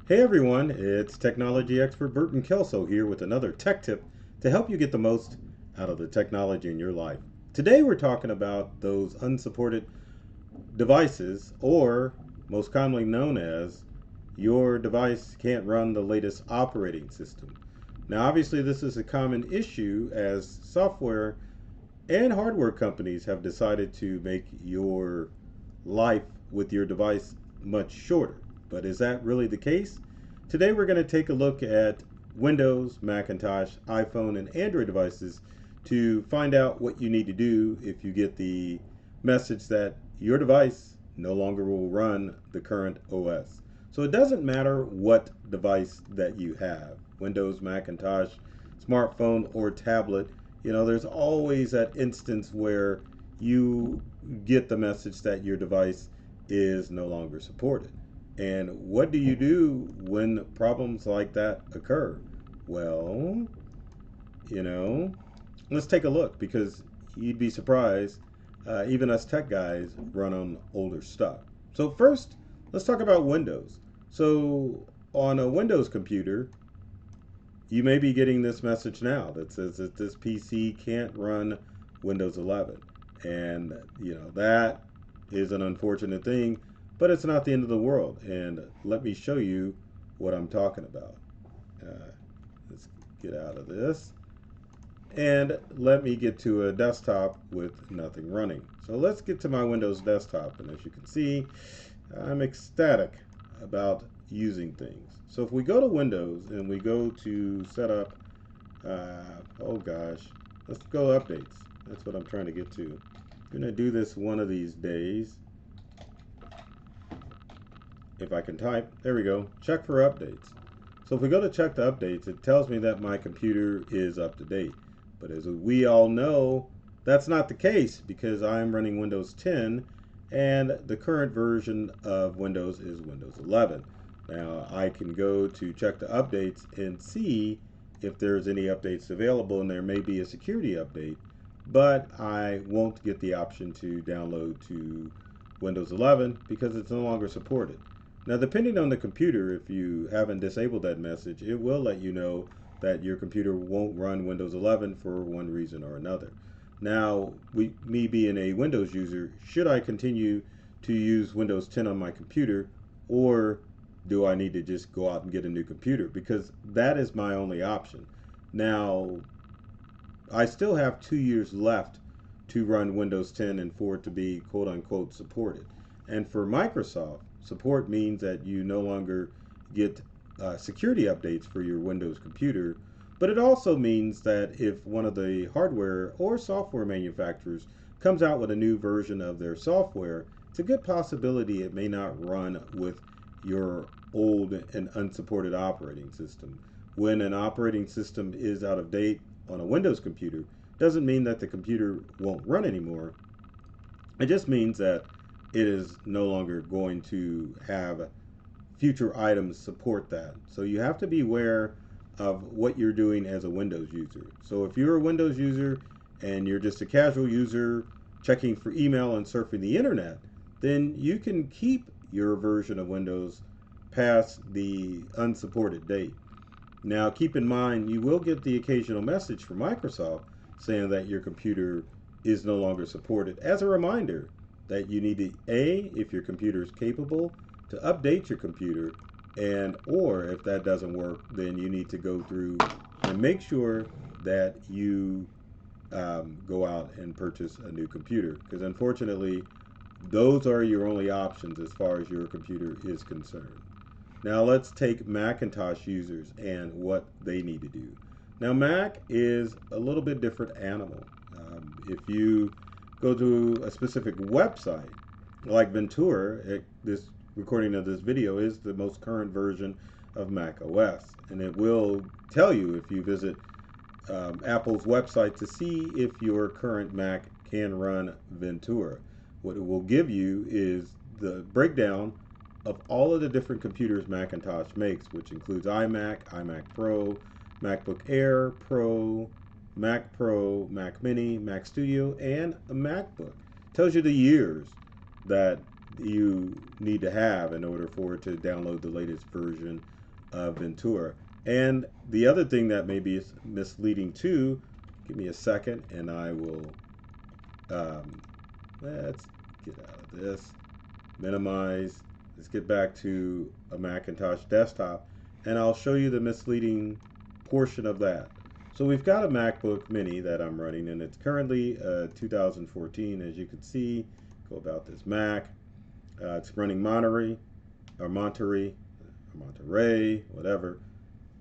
Hey everyone, it's technology expert Burton Kelso here with another tech tip to help you get the most out of the technology in your life. Today we're talking about those unsupported devices, or most commonly known as your device can't run the latest operating system. Now, obviously, this is a common issue as software and hardware companies have decided to make your life with your device much shorter. But is that really the case? Today we're going to take a look at Windows, Macintosh, iPhone, and Android devices to find out what you need to do if you get the message that your device no longer will run the current OS. So it doesn't matter what device that you have, Windows, Macintosh, smartphone, or tablet. There's always that instance where you get the message that your device is no longer supported. And what do you do when problems like that occur? Well, you know, let's take a look because you'd be surprised. Even us tech guys run on older stuff. So, first, let's talk about Windows. So, on a Windows computer, you may be getting this message now that says that this PC can't run Windows 11. And, that is an unfortunate thing, but it's not the end of the world. And let me show you what I'm talking about. Let's get out of this. And let me get to a desktop with nothing running. So let's get to my Windows desktop. And as you can see, I'm ecstatic about using things. So if we go to Windows and we go to setup, oh gosh, let's go updates. That's what I'm trying to get to. I'm going to do this one of these days. If I can type, there we go, check for updates. So if we go to check the updates, it tells me that my computer is up to date. But as we all know, that's not the case because I'm running Windows 10 and the current version of Windows is Windows 11. Now I can go to check the updates and see if there's any updates available, and there may be a security update, but I won't get the option to download to Windows 11 because it's no longer supported. Now, depending on the computer, if you haven't disabled that message, it will let you know that your computer won't run Windows 11 for one reason or another. Now, me being a Windows user, should I continue to use Windows 10 on my computer, or do I need to just go out and get a new computer? Because that is my only option. Now, I still have 2 years left to run Windows 10 and for it to be quote unquote supported. And for Microsoft, support means that you no longer get security updates for your Windows computer, but it also means that if one of the hardware or software manufacturers comes out with a new version of their software, it's a good possibility it may not run with your old and unsupported operating system. When an operating system is out of date on a Windows computer, doesn't mean that the computer won't run anymore. It just means that it is no longer going to have future items support that. So you have to be aware of what you're doing as a Windows user. So if you're a Windows user and you're just a casual user checking for email and surfing the internet, then you can keep your version of Windows past the unsupported date. Now, keep in mind, you will get the occasional message from Microsoft saying that your computer is no longer supported as a reminder that you need to, A, if your computer is capable, to update your computer, and or if that doesn't work, then you need to go through and make sure that you go out and purchase a new computer, because unfortunately those are your only options as far as your computer is concerned. Now let's take Macintosh users and what they need to do. Now Mac is a little bit different animal. If you go to a specific website like Ventura, this recording of this video is the most current version of Mac OS, and it will tell you if you visit Apple's website to see if your current Mac can run Ventura. What it will give you is the breakdown of all of the different computers Macintosh makes, which includes iMac, iMac Pro, MacBook Air Pro, Mac Mini, Mac Studio, and a MacBook. It tells you the years that you need to have in order for it to download the latest version Ventura. And the other thing that may be misleading too, give me a second and I will, let's get out of this, minimize, let's get back to a Macintosh desktop, and I'll show you the misleading portion of that. So we've got a MacBook Mini that I'm running, and it's currently 2014. As you can see, go about this Mac. It's running Monterey, whatever.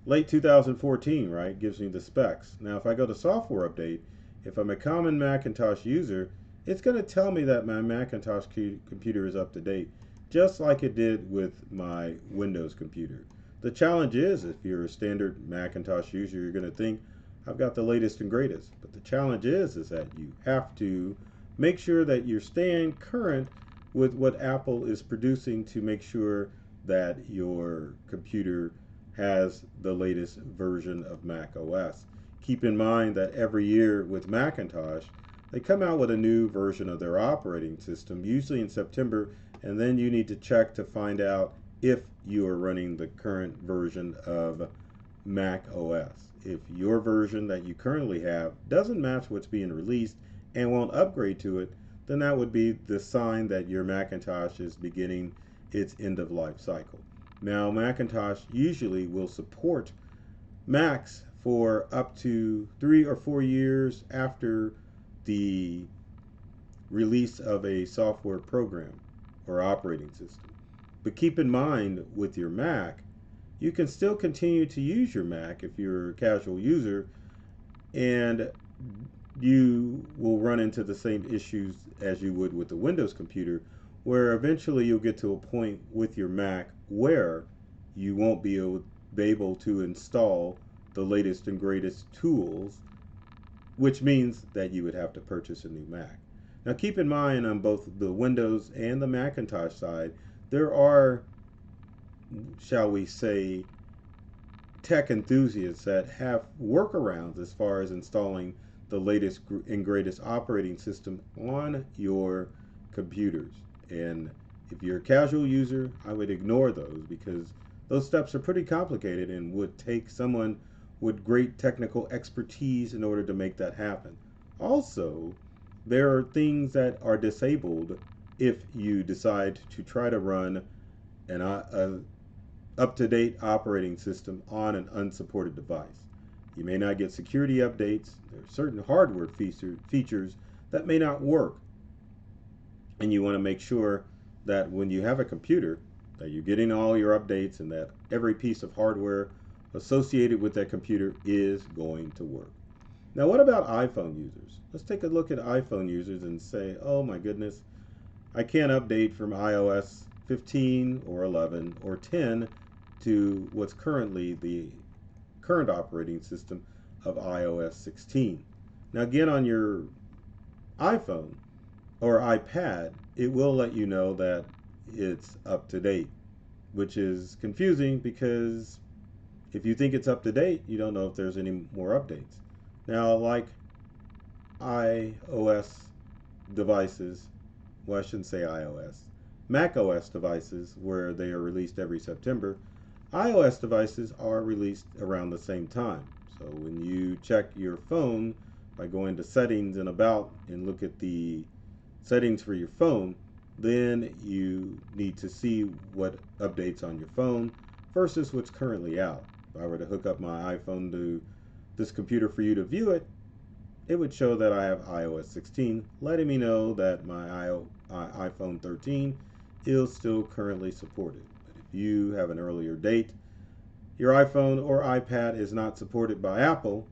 Late 2014, right? Gives me the specs. Now, if I go to software update, if I'm a common Macintosh user, it's going to tell me that my Macintosh computer is up to date, just like it did with my Windows computer. The challenge is, if you're a standard Macintosh user, you're going to think, I've got the latest and greatest. But the challenge is that you have to make sure that you're staying current with what Apple is producing to make sure that your computer has the latest version of Mac OS. Keep in mind that every year with Macintosh, they come out with a new version of their operating system, usually in September, and then you need to check to find out if you are running the current version of Mac OS. If your version that you currently have doesn't match what's being released and won't upgrade to it, then that would be the sign that your Macintosh is beginning its end of life cycle. Now, Macintosh usually will support Macs for up to 3 or 4 years after the release of a software program or operating system. But keep in mind with your Mac, you can still continue to use your Mac if you're a casual user, and you will run into the same issues as you would with the Windows computer, where eventually you'll get to a point with your Mac where you won't be able to install the latest and greatest tools, which means that you would have to purchase a new Mac. Now keep in mind, on both the Windows and the Macintosh side, there are, shall we say, tech enthusiasts that have workarounds as far as installing the latest and greatest operating system on your computers. And if you're a casual user, I would ignore those, because those steps are pretty complicated and would take someone with great technical expertise in order to make that happen. Also, there are things that are disabled if you decide to try to run a up-to-date operating system on an unsupported device. You may not get security updates. There are certain hardware features that may not work, and you want to make sure that when you have a computer, that you're getting all your updates and that every piece of hardware associated with that computer is going to work. Now, what about iPhone users? Let's take a look at iPhone users and say, oh my goodness, I can't update from iOS 15 or 11 or 10 to what's currently the current operating system of iOS 16. Now, again, on your iPhone or iPad, it will let you know that it's up to date, which is confusing because if you think it's up to date, you don't know if there's any more updates. Now, like iOS devices, well, I shouldn't say iOS, Mac OS devices, where they are released every September, iOS devices are released around the same time. So when you check your phone by going to settings and about and look at the settings for your phone, then you need to see what updates on your phone versus what's currently out. If I were to hook up my iPhone to this computer for you to view it, it would show that I have iOS 16, letting me know that my iPhone 13 is still currently supported. But if you have an earlier date, your iPhone or iPad is not supported by Apple,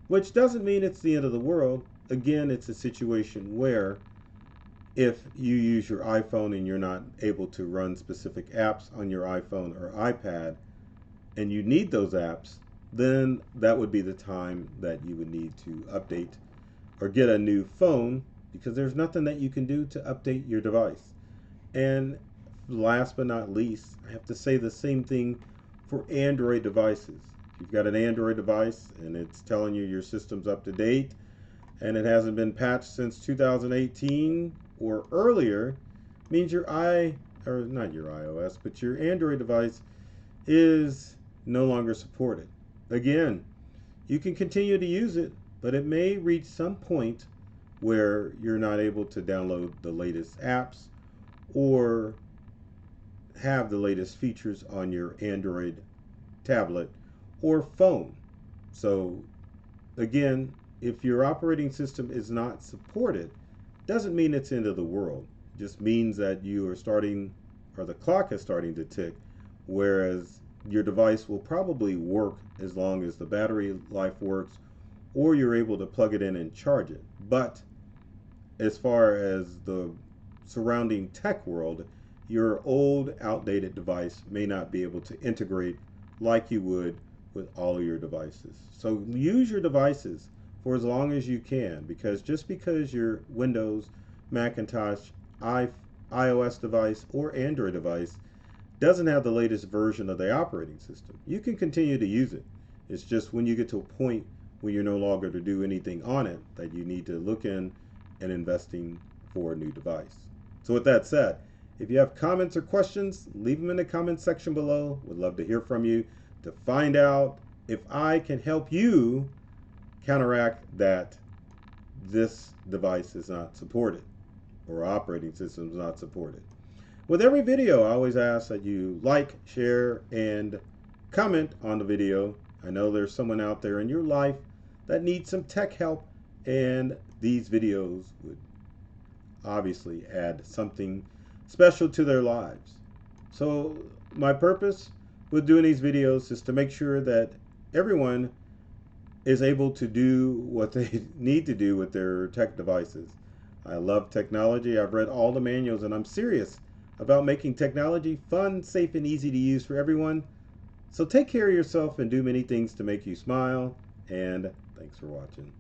which doesn't mean it's the end of the world. Again, it's a situation where if you use your iPhone and you're not able to run specific apps on your iPhone or iPad and you need those apps, then that would be the time that you would need to update or get a new phone, because there's nothing that you can do to update your device. And last but not least, I have to say the same thing for Android devices. If you've got an Android device and it's telling you your system's up to date and it hasn't been patched since 2018 or earlier, means your not your iOS, but your Android device is no longer supported. Again, you can continue to use it, but it may reach some point where you're not able to download the latest apps or have the latest features on your Android tablet or phone. So again, if your operating system is not supported, doesn't mean it's the end of the world. It just means that you are starting, or the clock is starting to tick, whereas your device will probably work as long as the battery life works, or you're able to plug it in and charge it. But as far as the surrounding tech world, your old, outdated device may not be able to integrate like you would with all of your devices. So use your devices for as long as you can, because just because your Windows, Macintosh, iOS device, or Android device doesn't have the latest version of the operating system, you can continue to use it. It's just when you get to a point where you're no longer to do anything on it that you need to look in and investing for a new device. So with that said, if you have comments or questions, leave them in the comment section below. Would love to hear from you to find out if I can help you counteract that this device is not supported or operating system is not supported. With every video, I always ask that you like, share, and comment on the video. I know there's someone out there in your life that needs some tech help, and these videos would obviously add something special to their lives. So my purpose with doing these videos is to make sure that everyone is able to do what they need to do with their tech devices. I love technology. I've read all the manuals, and I'm serious about making technology fun, safe, and easy to use for everyone. So take care of yourself and do many things to make you smile. And thanks for watching.